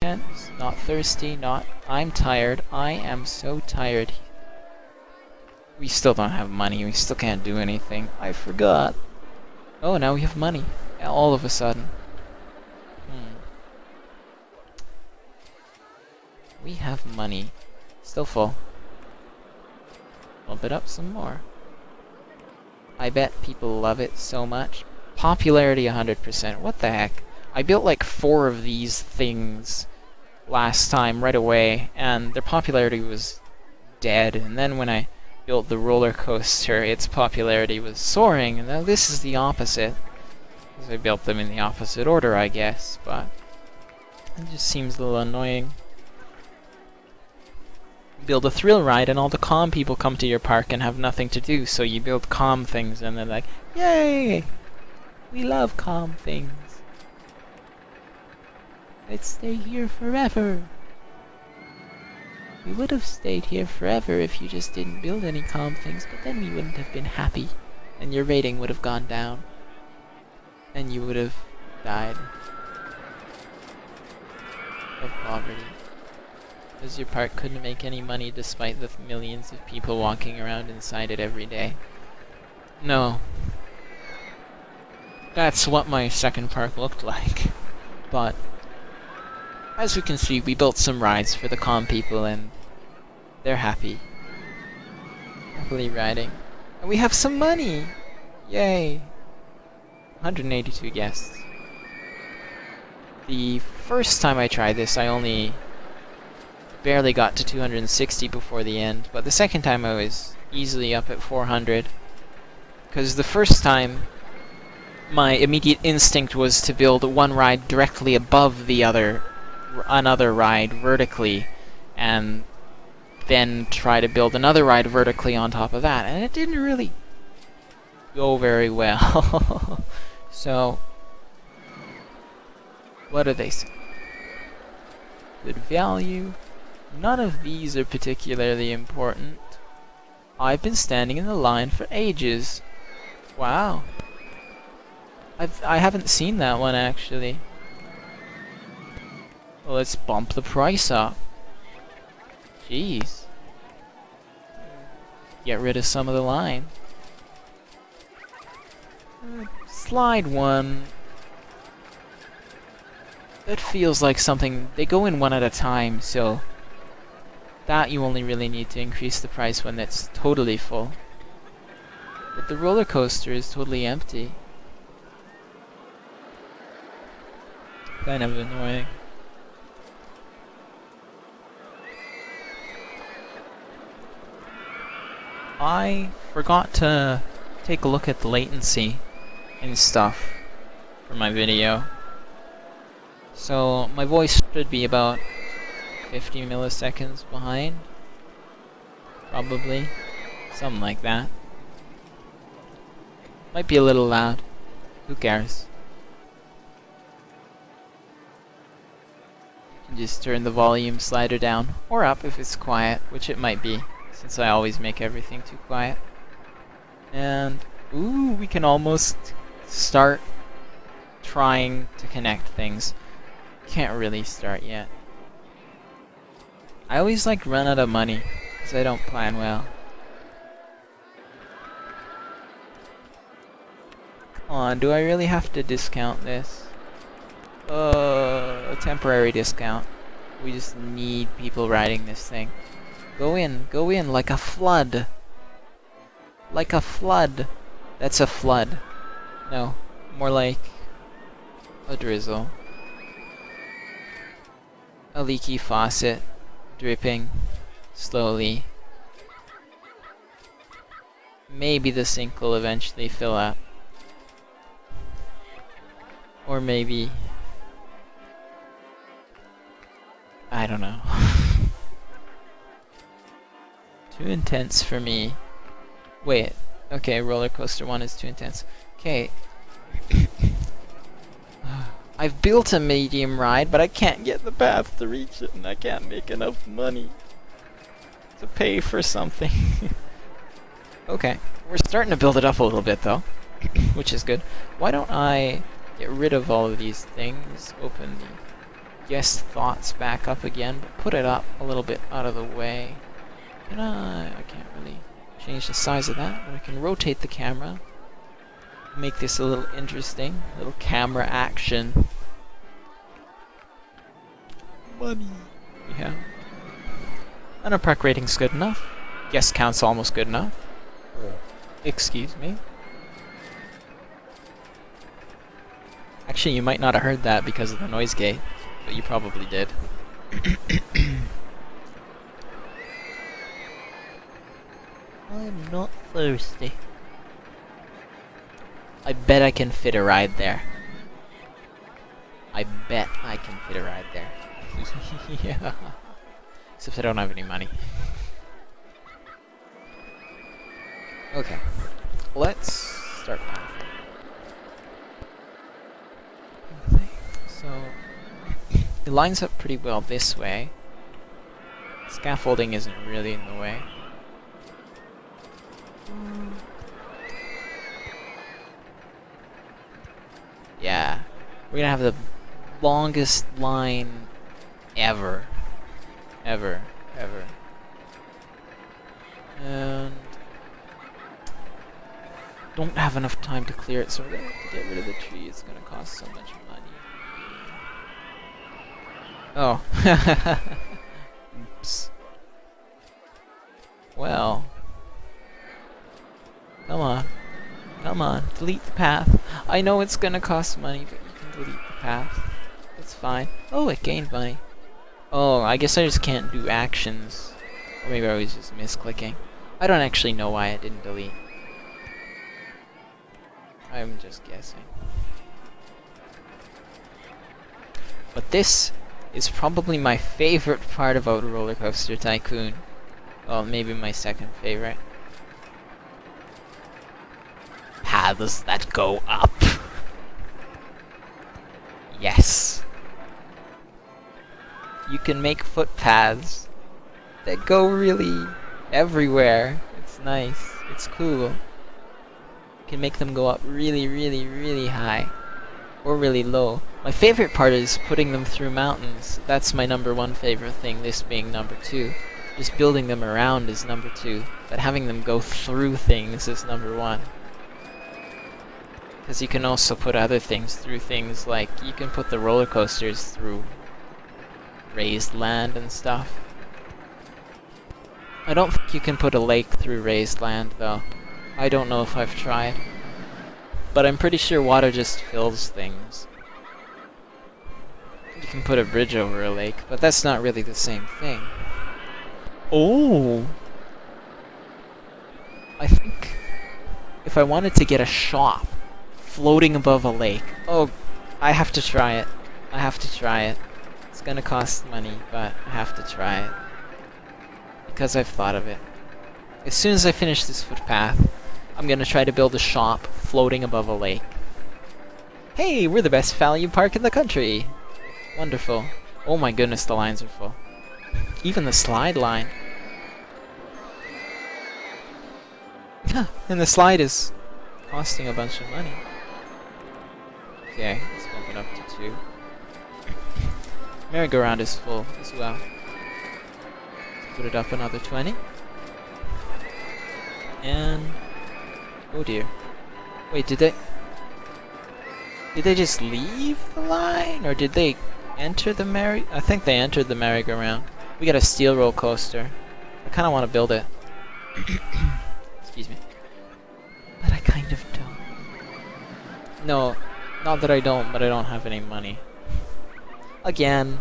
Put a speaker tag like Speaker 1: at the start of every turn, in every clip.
Speaker 1: intense, not thirsty, not... I'm tired. I am so tired. We still don't have money. We still can't do anything. I forgot. Oh, now we have money. All of a sudden. We have money. Still full. Bump it up some more. I bet people love it so much. Popularity 100%. What the heck? I built like 4 of these things last time right away, and their popularity was dead. And then when I built the roller coaster, its popularity was soaring, and now this is the opposite. Because I built them in the opposite order, I guess, but it just seems a little annoying. Build a thrill ride and all the calm people come to your park and have nothing to do, so you build calm things and they're like, yay! We love calm things. Let's stay here forever. We would have stayed here forever if you just didn't build any calm things, but then we wouldn't have been happy, and your rating would have gone down, and you would have died of poverty. Because your park couldn't make any money despite the millions of people walking around inside it every day. No. That's what my second park looked like. But as we can see, we built some rides for the calm people and they're happy. Happily riding. And we have some money! Yay! 182 guests. The first time I tried this, I only barely got to 260 before the end, but the second time I was easily up at 400. Because the first time, my immediate instinct was to build one ride directly above the another ride vertically, and then try to build another ride vertically on top of that, and it didn't really go very well. So, what do they say? Good value. None of these are particularly important. I've been standing in the line for ages. Wow. I haven't seen that one actually. Well, let's bump the price up. Jeez. Get rid of some of the line. Slide 1. That feels like something... They go in one at a time, so... That you only really need to increase the price when it's totally full. But the roller coaster is totally empty. Kind of annoying. I forgot to take a look at the latency and stuff for my video. So my voice should be about 50 milliseconds behind. Probably. Something like that. Might be a little loud. Who cares? You can just turn the volume slider down or up if it's quiet, which it might be, since I always make everything too quiet. And, ooh, we can almost start trying to connect things. Can't really start yet. I always run out of money, because I don't plan well. Come on, do I really have to discount this? A temporary discount. We just need people riding this thing. Go in like a flood. Like a flood. That's a flood. No, more like a drizzle. A leaky faucet, dripping slowly. Maybe the sink will eventually fill up. Or maybe... I don't know. Too intense for me. Wait, okay, roller coaster 1 is too intense. Okay. I've built a medium ride, but I can't get the path to reach it, and I can't make enough money to pay for something. Okay, we're starting to build it up a little bit, though, which is good. Why don't I get rid of all of these things? Open the guess thoughts back up again, but put it up a little bit out of the way. Can I can't really change the size of that, but I can rotate the camera. Make this a little interesting, little camera action. Money. Yeah. And our park rating's good enough. Guest count's almost good enough. Excuse me. Actually, you might not have heard that because of the noise gate, but you probably did. I'm not thirsty. I bet I can fit a ride there. I bet I can fit a ride there. Yeah. Except I don't have any money. Okay. Let's start pathing. So it lines up pretty well this way. Scaffolding isn't really in the way. Yeah. We're gonna have the longest line ever. Ever. And don't have enough time to clear it, so we're gonna have to get rid of the tree. It's gonna cost so much money. Oh. Oops. Well. Come on. Come on. Delete the path. I know it's gonna cost money, but you can delete the path. It's fine. Oh, it gained money. Oh, I guess I just can't do actions. Or maybe I was just misclicking. I don't actually know why it didn't delete. I'm just guessing. But this is probably my favorite part about Rollercoaster Tycoon. Well, maybe my second favorite. Paths that go up. Yes. You can make footpaths that go really everywhere. It's nice. It's cool. You can make them go up really high. Or really low. My favorite part is putting them through mountains. That's my #1 favorite thing, this being #2. Just building them around is #2. But having them go through things is #1. Because you can also put other things through things, like you can put the roller coasters through raised land and stuff. I don't think you can put a lake through raised land, though. I don't know if I've tried. But I'm pretty sure water just fills things. You can put a bridge over a lake, but that's not really the same thing. Oh! I think if I wanted to get a shop floating above a lake... Oh, I have to try it. I have to try it. It's gonna cost money, but I have to try it. Because I've thought of it. As soon as I finish this footpath, I'm gonna try to build a shop floating above a lake. Hey, we're the best value park in the country! Wonderful. Oh my goodness, the lines are full. Even the slide line. And the slide is costing a bunch of money. Okay, let's bump it up to 2. Merry-go-round is full as well. Let's put it up another 20. And... oh dear. Wait, did they just leave the line? Or did they enter the I think they entered the merry-go-round. We got a steel roll coaster. I kinda wanna build it. Excuse me. But I kind of don't. No, not that I don't, but I don't have any money. Again.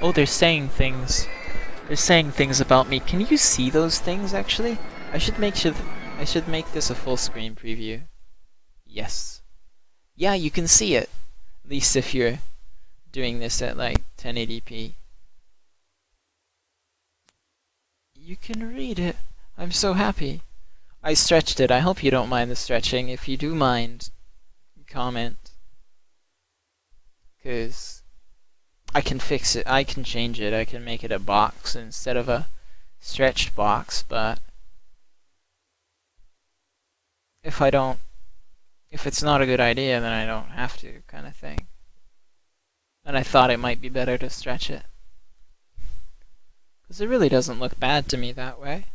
Speaker 1: Oh, they're saying things. They're saying things about me. Can you see those things, actually? I should make this a full screen preview. Yes. Yeah, you can see it. At least if you're doing this at like 1080p. You can read it. I'm so happy. I stretched it. I hope you don't mind the stretching. If you do mind, comment. 'Cause I can fix it. I can change it. I can make it a box instead of a stretched box, but if it's not a good idea, then I don't have to, kind of thing. And I thought it might be better to stretch it, because it really doesn't look bad to me that way.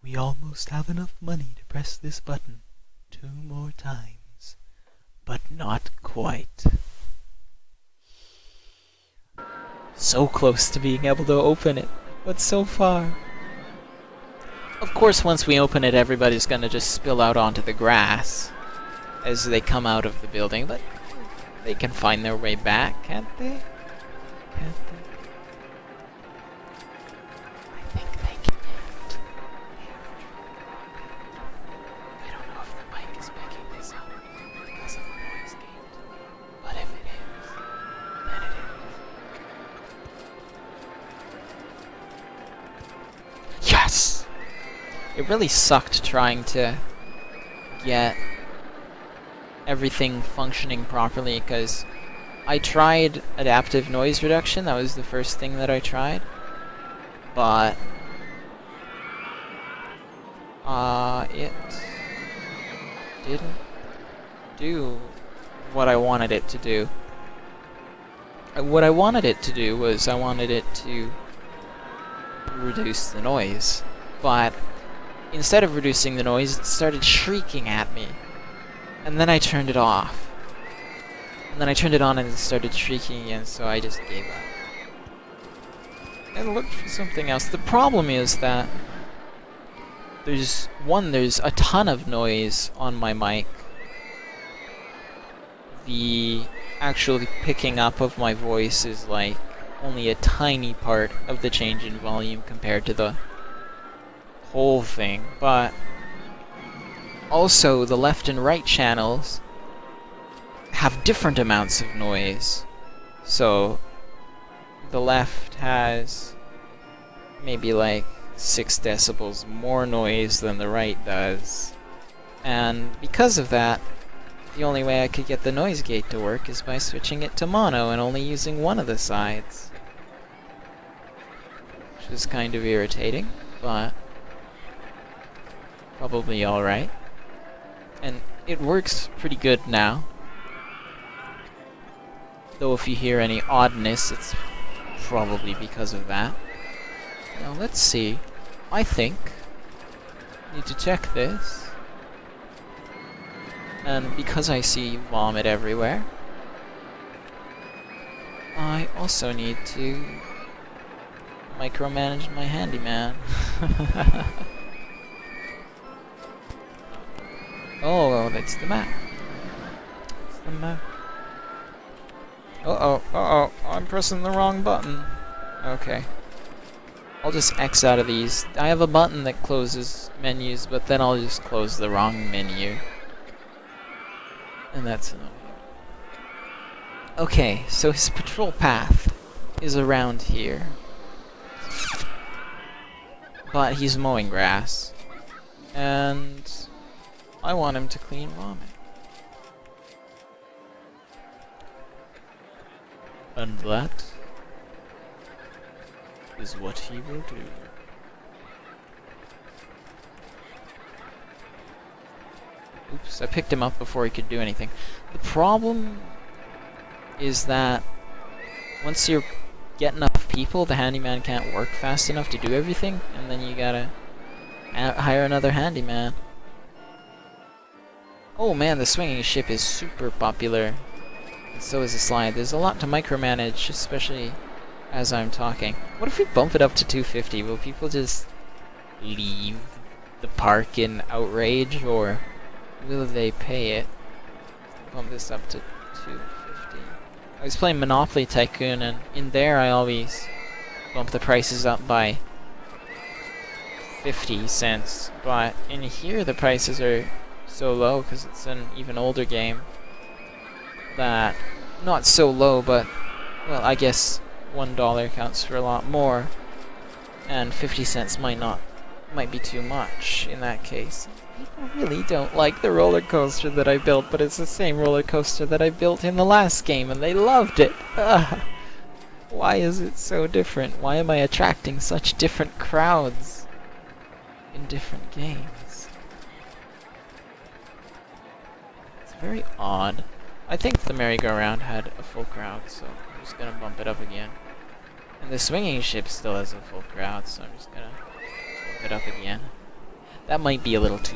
Speaker 1: We almost have enough money to press this button 2 more times, but not quite. So close to being able to open it, but so far. Of course, once we open it, everybody's gonna just spill out onto the grass as they come out of the building, but they can find their way back, can't they? Can't they? I think they can't. I don't know if the mic is picking this up because of the noise gate, but if it is, then it is. Yes! It really sucked trying to get everything functioning properly, because I tried adaptive noise reduction. That was the first thing that I tried, but it didn't do what I wanted it to do. What I wanted it to do was I wanted it to reduce the noise, but instead of reducing the noise, it started shrieking at me. And then I turned it off. And then I turned it on and it started shrieking again, so I just gave up. And looked for something else. The problem is that there's a ton of noise on my mic. The actual picking up of my voice is like only a tiny part of the change in volume compared to the whole thing, but also the left and right channels have different amounts of noise. So the left has maybe like 6 decibels more noise than the right does, and because of that, the only way I could get the noise gate to work is by switching it to mono and only using one of the sides, which is kind of irritating, but probably alright. And it works pretty good now. Though if you hear any oddness, it's probably because of that. Now let's see. I think I need to check this. And because I see vomit everywhere, I also need to micromanage my handyman. Oh, that's the map. It's the map. Uh-oh, I'm pressing the wrong button. Okay. I'll just X out of these. I have a button that closes menus, but then I'll just close the wrong menu. And that's annoying. Okay, so his patrol path is around here. But he's mowing grass. And I want him to clean vomit. And that is what he will do. Oops, I picked him up before he could do anything. The problem is that once you get enough people, the handyman can't work fast enough to do everything, and then you gotta hire another handyman. Oh man, the swinging ship is super popular. And so is the slide. There's a lot to micromanage, especially as I'm talking. What if we bump it up to 250? Will people just leave the park in outrage, or will they pay it? Bump this up to 250. I was playing Monopoly Tycoon, and in there I always bump the prices up by 50 cents. But in here the prices are so low, because it's an even older game, that not so low, but well, I guess $1 counts for a lot more, and 50 cents might be too much in that case. People really don't like the roller coaster that I built, but it's the same roller coaster that I built in the last game, and they loved it. Ugh. Why is it so different? Why am I attracting such different crowds in different games? It's very odd. I think the merry-go-round had a full crowd, so I'm just gonna bump it up again. And the swinging ship still has a full crowd, so I'm just gonna bump it up again. That might be a little too